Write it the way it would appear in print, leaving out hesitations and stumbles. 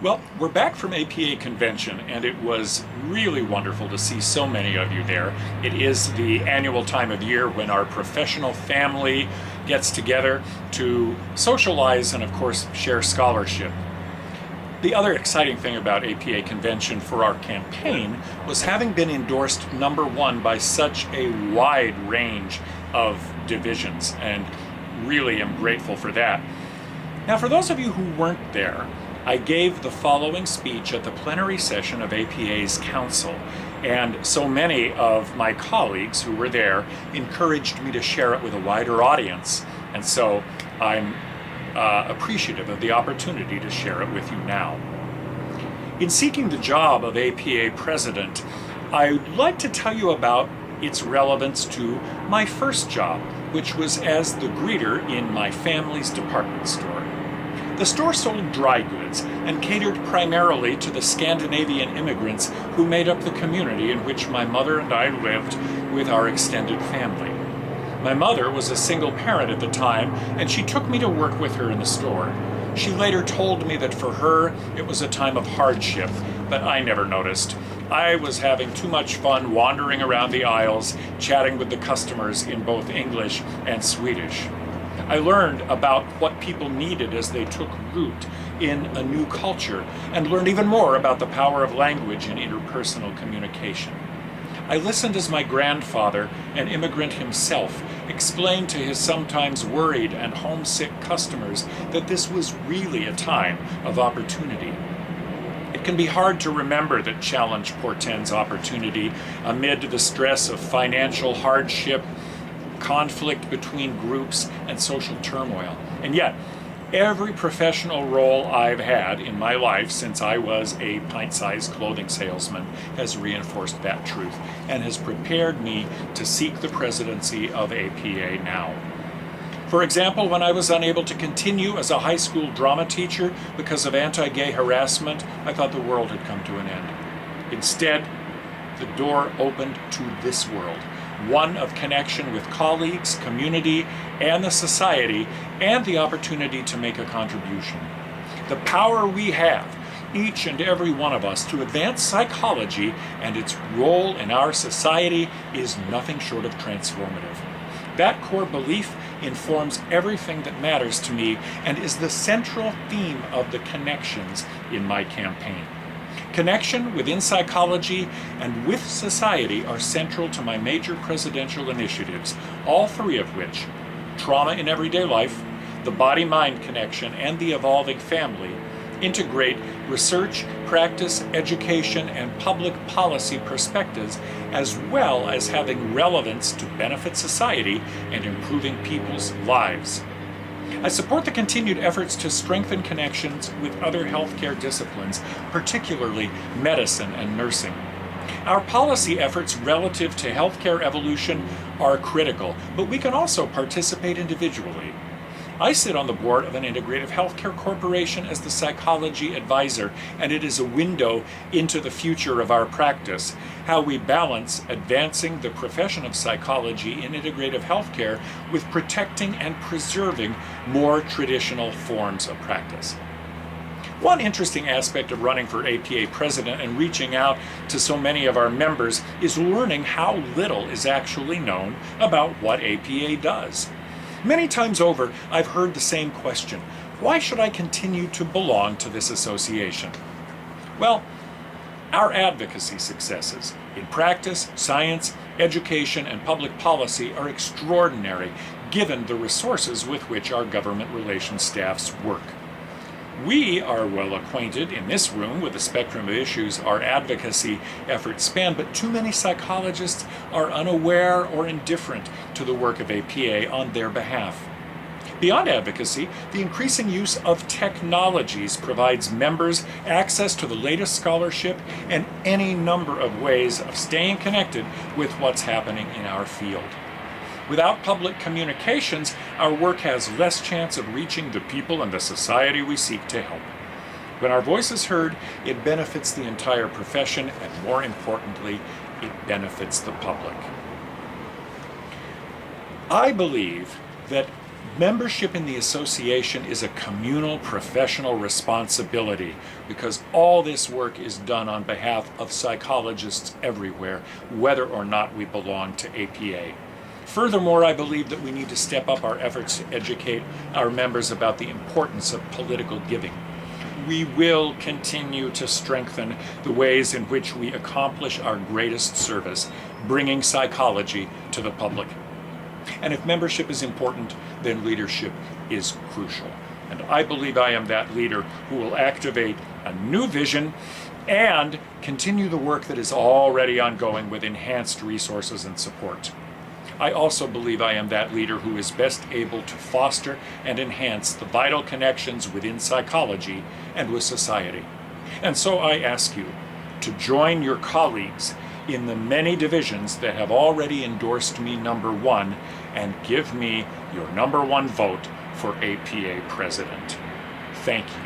Well, we're back from APA convention, and it was really wonderful to see so many of you there. It is the annual time of year when our professional family gets together to socialize and, of course, share scholarship. The other exciting thing about APA convention for our campaign was having been endorsed #1 by such a wide range of divisions, and really am grateful for that. Now, for those of you who weren't there, I gave the following speech at the plenary session of APA's council, and so many of my colleagues who were there encouraged me to share it with a wider audience, and so I'm appreciative of the opportunity to share it with you now. In seeking the job of APA president, I'd like to tell you about its relevance to my first job, which was as the greeter in my family's department store. The store sold dry goods and catered primarily to the Scandinavian immigrants who made up the community in which my mother and I lived with our extended family. My mother was a single parent at the time, and she took me to work with her in the store. She later told me that for her it was a time of hardship, but I never noticed. I was having too much fun wandering around the aisles, chatting with the customers in both English and Swedish. I learned about what people needed as they took root in a new culture, and learned even more about the power of language in interpersonal communication. I listened as my grandfather, an immigrant himself, explained to his sometimes worried and homesick customers that this was really a time of opportunity. It can be hard to remember that challenge portends opportunity amid the stress of financial hardship, conflict between groups, and social turmoil. And yet, every professional role I've had in my life since I was a pint-sized clothing salesman has reinforced that truth and has prepared me to seek the presidency of APA now. For example, when I was unable to continue as a high school drama teacher because of anti-gay harassment, I thought the world had come to an end. Instead, the door opened to this world, one of connection with colleagues, community, and the society, and the opportunity to make a contribution. The power we have, each and every one of us, to advance psychology and its role in our society is nothing short of transformative. That core belief informs everything that matters to me and is the central theme of the connections in my campaign. Connection within psychology and with society are central to my major presidential initiatives, all three of which, trauma in everyday life, the body-mind connection, and the evolving family, integrate research, practice, education, and public policy perspectives, as well as having relevance to benefit society and improving people's lives. I support the continued efforts to strengthen connections with other healthcare disciplines, particularly medicine and nursing. Our policy efforts relative to healthcare evolution are critical, but we can also participate individually. I sit on the board of an integrative healthcare corporation as the psychology advisor, and it is a window into the future of our practice, how we balance advancing the profession of psychology in integrative healthcare with protecting and preserving more traditional forms of practice. One interesting aspect of running for APA president and reaching out to so many of our members is learning how little is actually known about what APA does. Many times over, I've heard the same question: why should I continue to belong to this association? Well, our advocacy successes in practice, science, education, and public policy are extraordinary given the resources with which our government relations staffs work. We are well acquainted in this room with the spectrum of issues our advocacy efforts span, but too many psychologists are unaware or indifferent to the work of APA on their behalf. Beyond advocacy, the increasing use of technologies provides members access to the latest scholarship and any number of ways of staying connected with what's happening in our field. Without public communications, our work has less chance of reaching the people and the society we seek to help. When our voice is heard, it benefits the entire profession, and more importantly, it benefits the public. I believe that Membership in the association is a communal professional responsibility because all this work is done on behalf of psychologists everywhere, whether or not we belong to APA. Furthermore, I believe that we need to step up our efforts to educate our members about the importance of political giving. We will continue to strengthen the ways in which we accomplish our greatest service, bringing psychology to the public. And if membership is important, then leadership is crucial. And I believe I am that leader who will activate a new vision and continue the work that is already ongoing with enhanced resources and support. I also believe I am that leader who is best able to foster and enhance the vital connections within psychology and with society. And so I ask you to join your colleagues in the many divisions that have already endorsed me number one and give me your number one vote for APA president. Thank you.